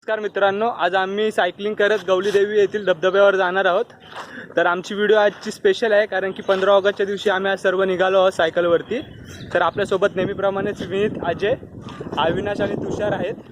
नमस्कार मित्रांनो, आज आम्ही सायकलिंग करत गवली देवी येथील धबधब्यावर जाणार आहोत। तर आमची व्हिडिओ आजची स्पेशल आहे, कारण की 15 ऑगस्टच्या दिवशी आम्ही आज सर्व निघालो आहोत सायकलवरती। तर आपल्यासोबत नेहमीप्रमाणेच विनीत, अजय, अविनाश आणि तुषार आहेत।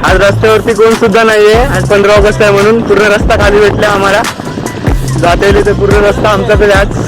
आज रस्त्यावरती कोण सुद्धा नाहीये आणि 15 ऑगस्ट आहे म्हणून पूर्ण रस्ता खाली भेटला आम्हाला। जातेली ते पूर्ण रस्ता आमच्याकडे आज।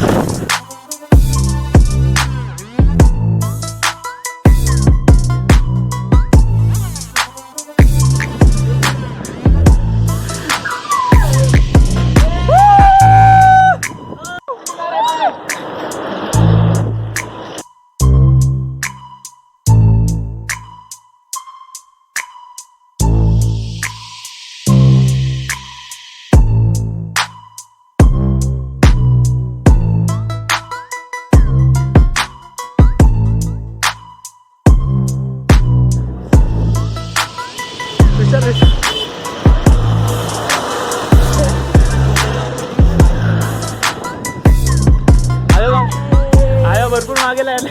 आयो भरपूर मागे लागले।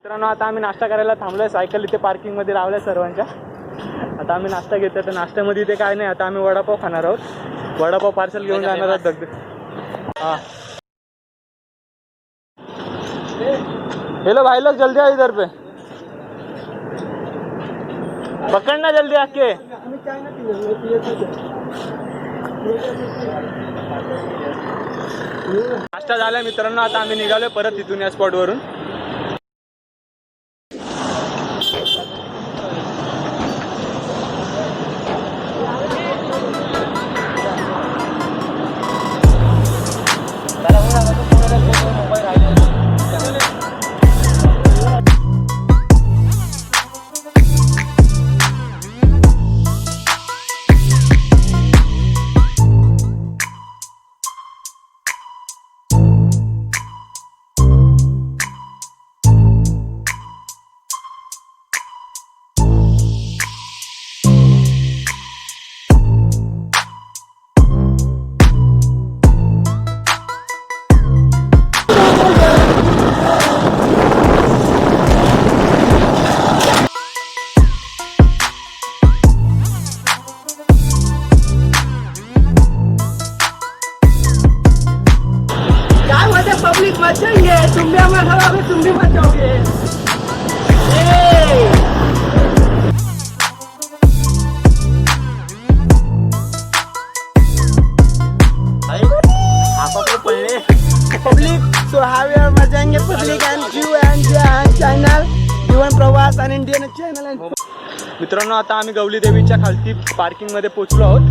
मित्रांनो, आता आम्ही नाश्ता करायला थांबलोय। सायकल इथे पार्किंग मध्ये लावल्या सर्वांच्या। आता आम्ही नाश्ता घेतोय। तर नाश्त्यामध्ये इथे काय नाही, आता आम्ही वडापाव खाणार आहोत। वडापाव पार्सल घेऊन जाणार आहोत। धबधब हाँ, हेलो भाई लोग, जल्दी आओ इधर पे, पकड़ना जल्दी आके। नाश्ता झालाय मित्रांनो, आता आम्ही निघालोय परत इथून या स्पॉट वरून। पब्लिक मचाएंगे, तुम भी हमारे हवा में तुम भी मचाओगे। Public, so how we are मचाएंगे public and you and channel जीवन प्रवास and Indian channel। मित्रांनो, आता आम्ही गवली देवीच्या खालती पार्किंग मध्ये पोहोचलो आहोत।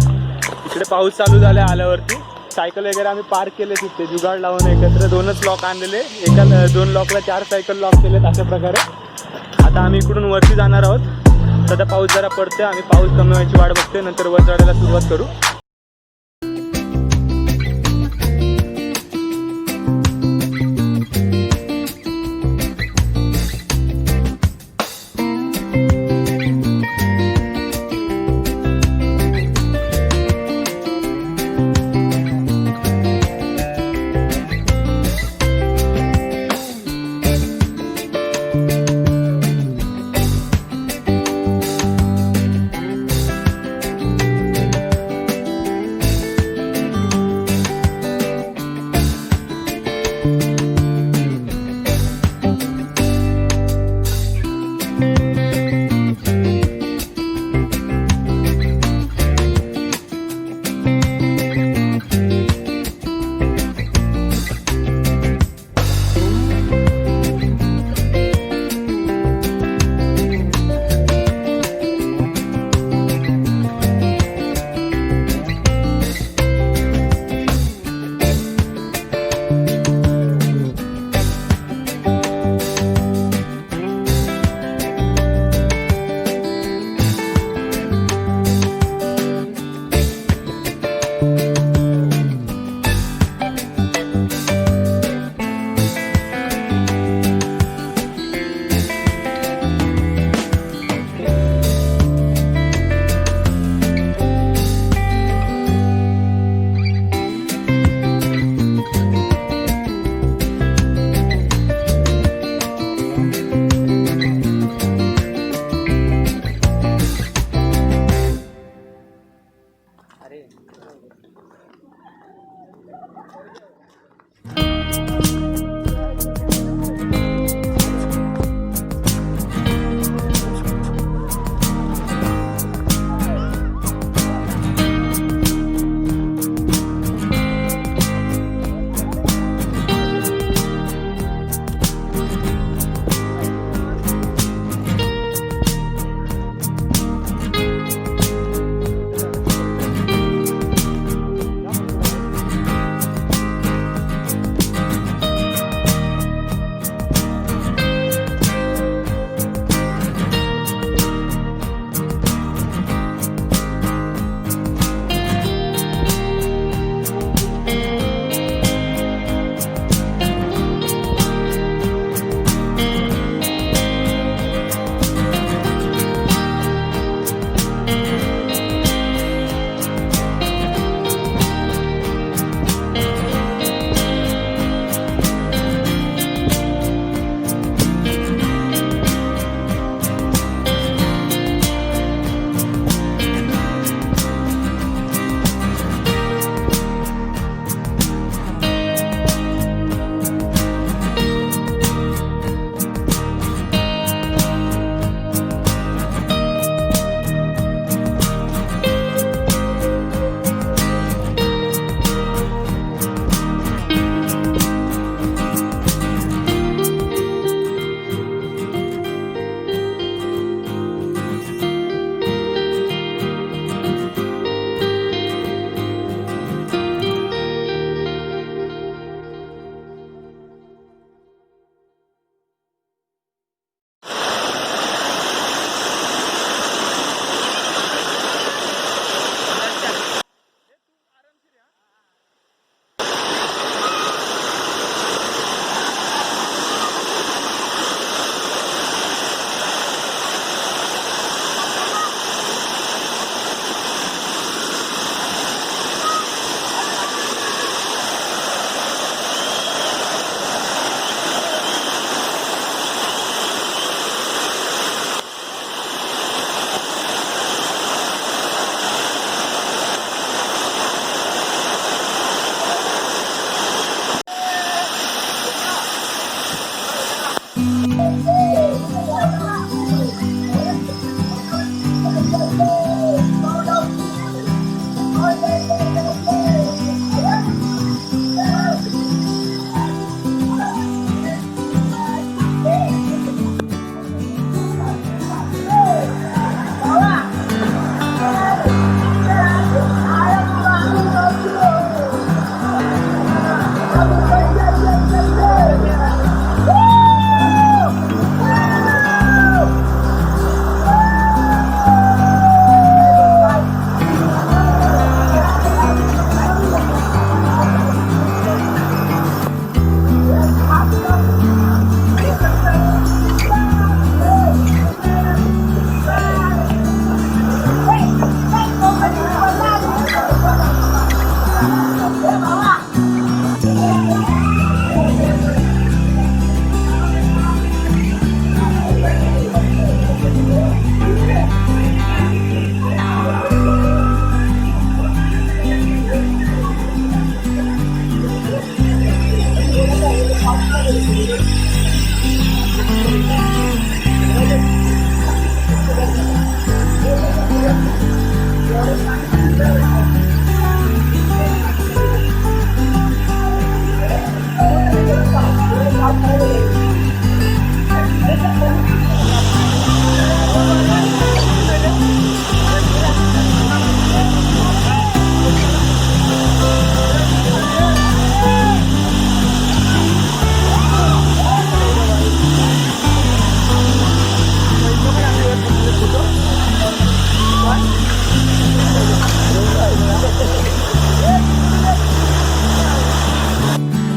इकडे पाऊस चालू झाला आल्यावरती। सायकल वगैरे आम्ही पार्क केले तिथे, जुगाड लावून एकत्र 2च लॉक आणलेले। एका 2 लॉकला 4 सायकल लॉक केलेत अशा प्रकारे। आता आम्ही इकडून वरती जाणार आहोत। सध्या पाऊस जरा पडतोय, आम्ही पाऊस कमी व्हायची वाट बघतोय, नंतर वर चढायला सुरुवात करू।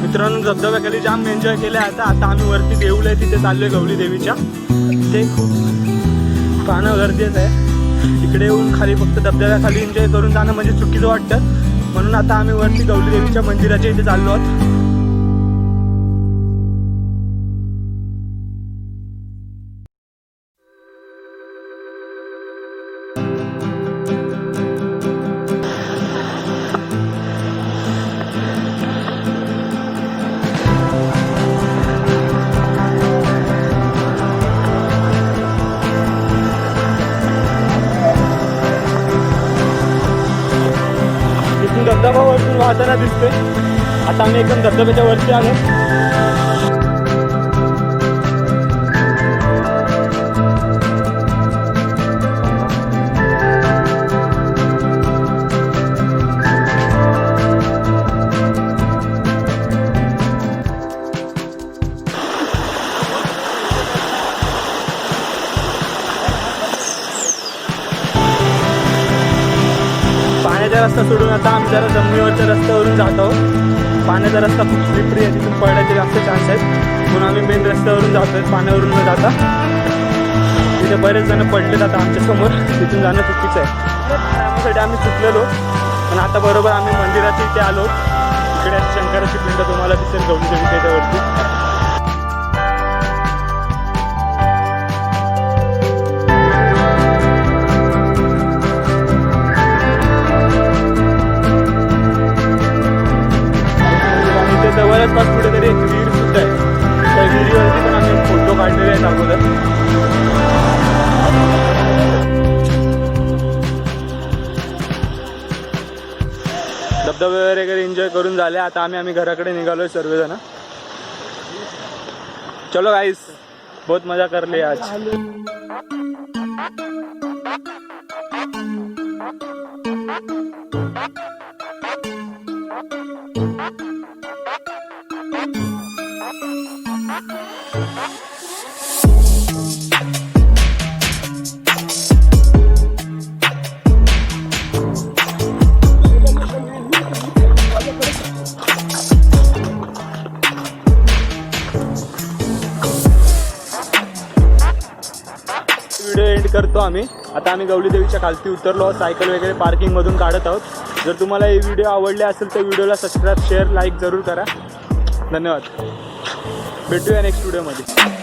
मित्रांनो धबधब्याखाली जाम एन्जॉय केले. आता आम्ही वरती देऊळ आहे तिथे चाललोय गवली देवीच्या. ते खूप पाहणं गरजेचं आहे. इकडे येऊन खाली फक्त धबधब्याखाली एन्जॉय करून जाणं म्हणजे चुकीचं वाटतं. म्हणून आता आम्ही वरती गवली देवीच्या मंदिराच्या इथे चाललो आहोत. धबधबा वरतून वाहताना दिसतोय. आता आम्ही एकदम धबधब्याच्या वरती आलो. पाण्याचा रस्ता सोडून आता आम्ही जरा जमिनीवरच्या रस्त्यावरून जात आहोत. पाण्याचा रस्ता खूप स्लिपरी आहे, तिथून पडण्याचे जास्त चान्स आहेत. म्हणून आम्ही मेन रस्त्यावरून जातोय पाण्यावरून न जाता. तिथे बरेच जण पडलेत आता आमच्या समोर, तिथून जाणं चुकीचं आहे. त्यामुळे आम्ही चुकलेलो. पण आता बरोबर आम्ही मंदिराच्या इथे आलो. इकडे शंकराची पिंड तुम्हाला दिसेल गौरी देवीच्या वरती. जवळच पास कुठेतरी एक विहीर सुद्धा आहे. त्या विहिरीवरती पण आम्ही फोटो काढलेले आहेत अगोदर. धबधबे वगैरे एन्जॉय करून झाले. आता आम्ही घराकडे निघालोय सर्वजण. चलो गाइस, बहुत मजा कर लिए आज. व्हिडिओ एंड करतो आम्ही. आता आम्ही गौरी देवीच्या खालती उतरलो. सायकल वगैरे पार्किंग मधून काढत आहोत. जर तुम्हाला ही व्हिडिओ आवडली असेल तर व्हिडिओला सबस्क्राईब, शेअर, लाईक जरूर करा. धन्यवाद. भेटूया नेक्स्ट व्हिडिओमध्ये.